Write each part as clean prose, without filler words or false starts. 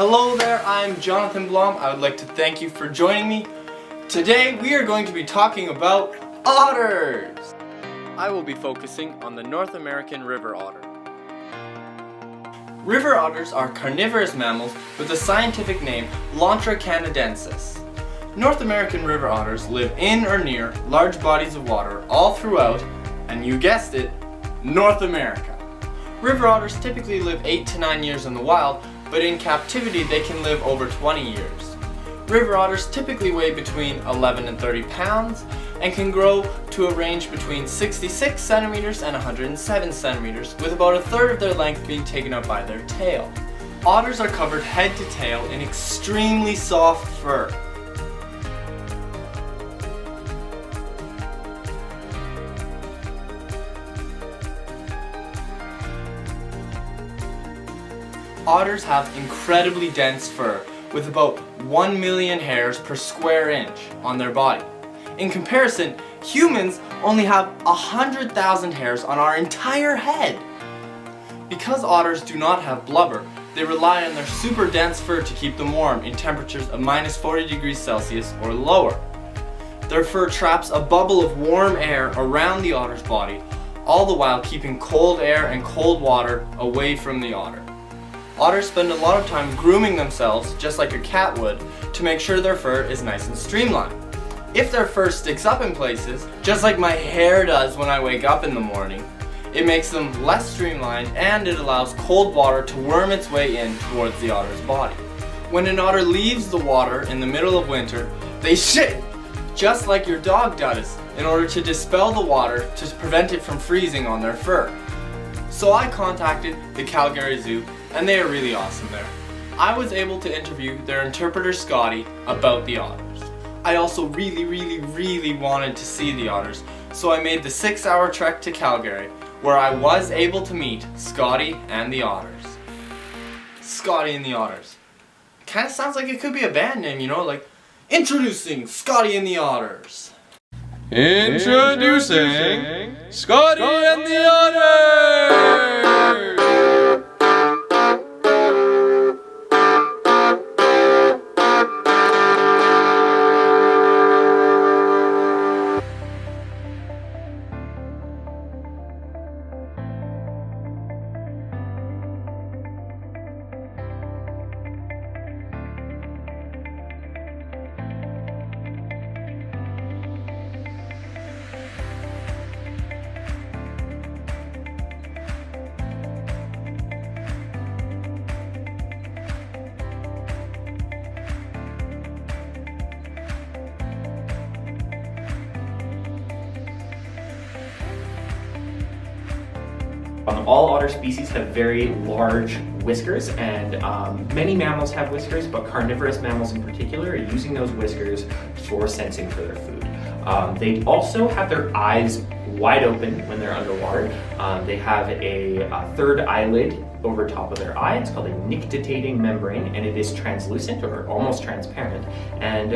Hello there, I'm Jonathan Blom. I would like to thank you for joining me. Today we are going to be talking about otters. I will be focusing on the North American river otter. River otters are carnivorous mammals with the scientific name Lontra canadensis. North American river otters live in or near large bodies of water all throughout, and you guessed it, North America. River otters typically live 8 to 9 years in the wild, but in captivity they can live over 20 years. River otters typically weigh between 11 and 30 pounds and can grow to a range between 66 centimeters and 107 centimeters, with about a third of their length being taken up by their tail. Otters are covered head to tail in extremely soft fur. Otters have incredibly dense fur, with about 1 million hairs per square inch on their body. In comparison, humans only have 100,000 hairs on our entire head. Because otters do not have blubber, they rely on their super dense fur to keep them warm in temperatures of -40 degrees Celsius or lower. Their fur traps a bubble of warm air around the otter's body, all the while keeping cold air and cold water away from the otter. Otters spend a lot of time grooming themselves, just like a cat would, to make sure their fur is nice and streamlined. If their fur sticks up in places, just like my hair does when I wake up in the morning, it makes them less streamlined and it allows cold water to worm its way in towards the otter's body. When an otter leaves the water in the middle of winter, they shake, just like your dog does, in order to dispel the water to prevent it from freezing on their fur. So I contacted the Calgary Zoo, and they are really awesome there. I was able to interview their interpreter Scotty about the otters. I also really wanted to see the otters, so I made the 6-hour trek to Calgary, where I was able to meet Scotty and the otters. Scotty and the otters. Kinda sounds like it could be a band name, you know, like introducing Scotty and the otters. Introducing Scotty and the Otters! All otter species have very large whiskers, and many mammals have whiskers, but carnivorous mammals in particular are using those whiskers for sensing for their food. They also have their eyes wide open when they're underwater. They have a third eyelid over top of their eye. It's called a nictitating membrane, and it is translucent or almost transparent, and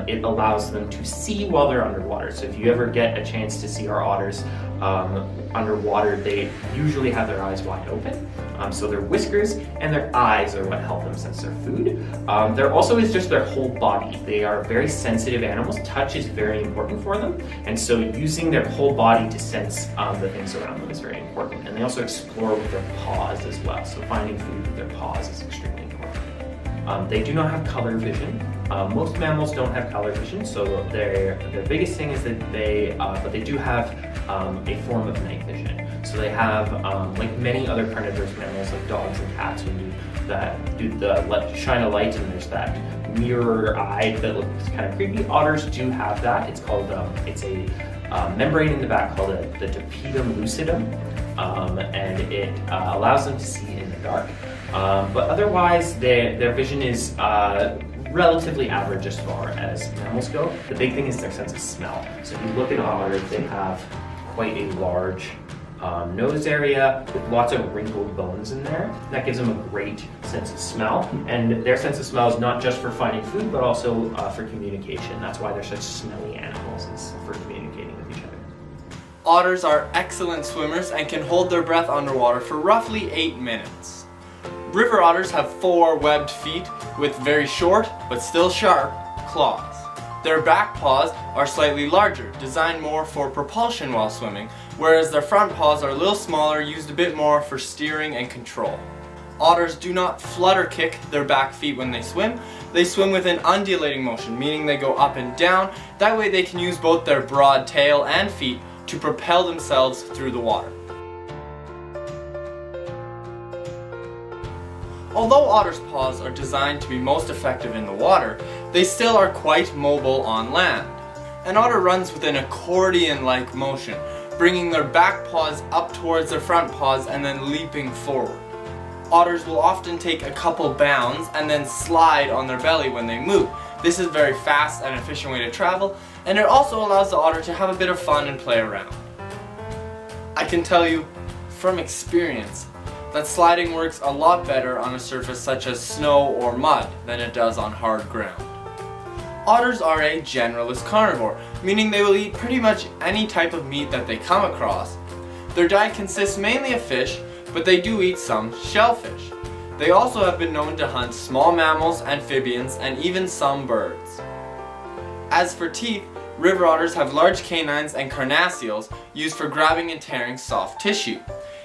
it allows them to see while they're underwater. So if you ever get a chance to see our otters underwater, they usually have their eyes wide open. So their whiskers and their eyes are what help them sense their food. There also is just their whole body. They are very sensitive animals. Touch is very important for them, and so using their whole body to sense the things around them is very important. And they also explore with their paws as well. So finding food with their paws is extremely important. They do not have color vision. Most mammals don't have color vision, so their biggest thing is that but they do have a form of night vision. So they have, like many other carnivorous mammals, like dogs and cats, when you shine a light and there's that mirror eye that looks kind of creepy. Otters do have that. It's called it's a membrane in the back called the tapetum lucidum, and it allows them to see in the dark. But otherwise, their vision is relatively average as far as mammals go. The big thing is their sense of smell. So if you look at otters, they have quite a large nose area with lots of wrinkled bones in there. That gives them a great sense of smell, and their sense of smell is not just for finding food, but also for communication. That's why they're such smelly animals, is for communicating with each other. Otters are excellent swimmers and can hold their breath underwater for roughly 8 minutes. River otters have 4 webbed feet with very short, but still sharp, claws. Their back paws are slightly larger, designed more for propulsion while swimming, whereas their front paws are a little smaller, used a bit more for steering and control. Otters do not flutter kick their back feet when they swim. They swim with an undulating motion, meaning they go up and down. That way they can use both their broad tail and feet to propel themselves through the water. Although otters' paws are designed to be most effective in the water, they still are quite mobile on land. An otter runs with an accordion-like motion, bringing their back paws up towards their front paws and then leaping forward. Otters will often take a couple bounds and then slide on their belly when they move. This is a very fast and efficient way to travel, and it also allows the otter to have a bit of fun and play around. I can tell you from experience that sliding works a lot better on a surface such as snow or mud than it does on hard ground. Otters are a generalist carnivore, meaning they will eat pretty much any type of meat that they come across. Their diet consists mainly of fish, but they do eat some shellfish. They also have been known to hunt small mammals, amphibians, and even some birds. As for teeth, river otters have large canines and carnassials used for grabbing and tearing soft tissue.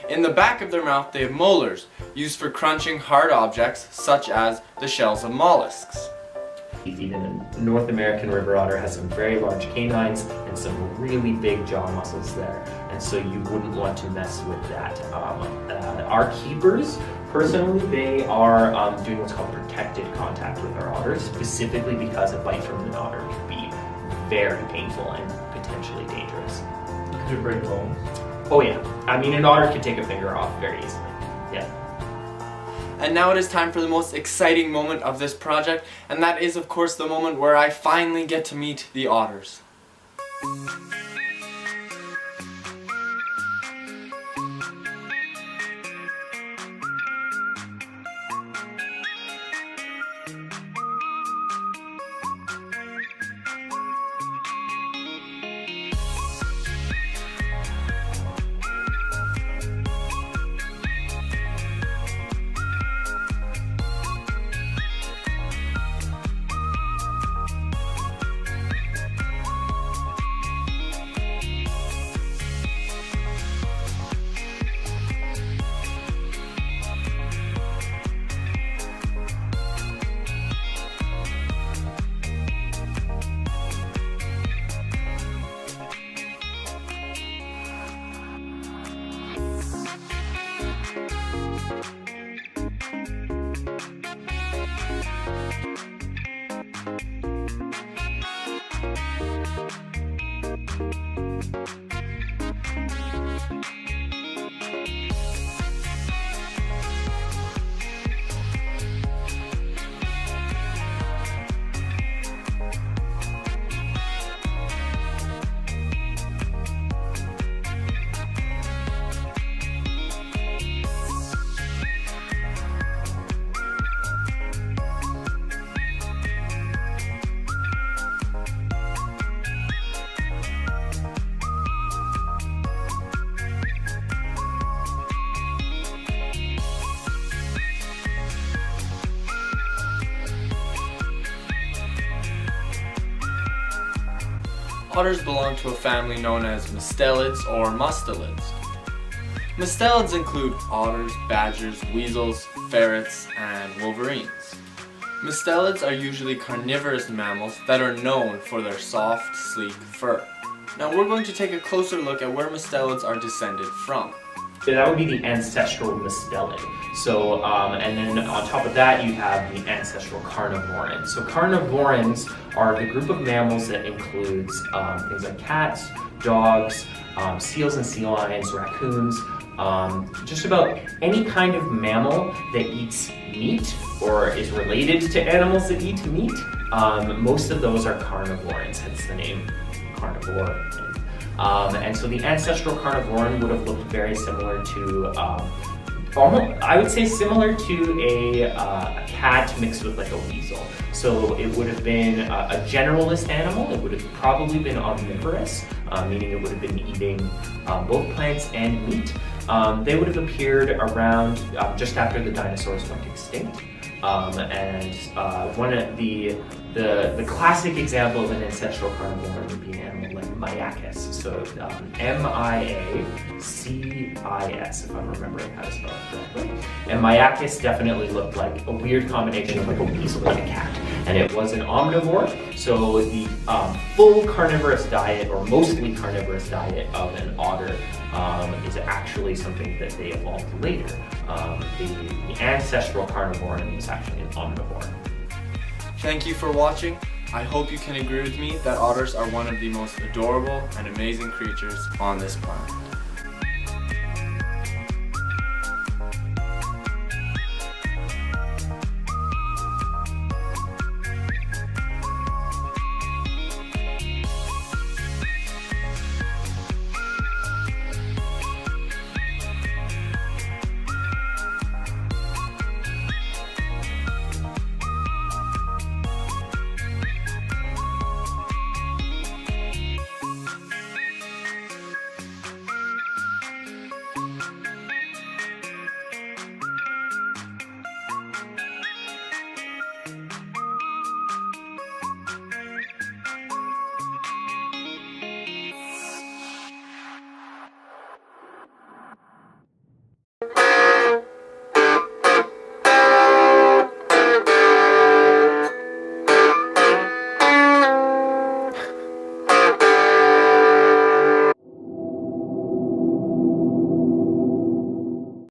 In the back of their mouth they have molars, used for crunching hard objects such as the shells of mollusks. Even a North American river otter has some very large canines and some really big jaw muscles there, and so you wouldn't want to mess with that. Our keepers, personally, they are doing what's called protected contact with our otters, specifically because a bite from an otter can be very painful and potentially dangerous. Could you break bones? Oh yeah, I mean an otter could take a finger off very easily. Yeah. And now it is time for the most exciting moment of this project, and that is of course the moment where I finally get to meet the otters. Otters belong to a family known as mustelids or mustelids. Mustelids include otters, badgers, weasels, ferrets, and wolverines. Mustelids are usually carnivorous mammals that are known for their soft, sleek fur. Now we're going to take a closer look at where mustelids are descended from. So that would be the ancestral mustelid. So, and then on top of that, you have the ancestral carnivorans. So carnivorans are the group of mammals that includes things like cats, dogs, seals and sea lions, raccoons, just about any kind of mammal that eats meat or is related to animals that eat meat. Most of those are carnivorans, hence the name carnivore. And so the ancestral carnivoran would have looked very similar to almost, I would say similar to a cat mixed with like a weasel. So it would have been a generalist animal. It would have probably been omnivorous, meaning it would have been eating both plants and meat. They would have appeared around just after the dinosaurs went extinct. One of the classic example of an ancestral carnivore would be an animal like Myakis. So M-I-A-C-I-S, if I'm remembering how to spell it correctly. And Myakis definitely looked like a weird combination of like a weasel and a cat. And it was an omnivore, so the full carnivorous diet, or mostly carnivorous diet of an otter is actually something that they evolved later. The ancestral carnivore was actually an omnivore. Thank you for watching. I hope you can agree with me that otters are one of the most adorable and amazing creatures on this planet.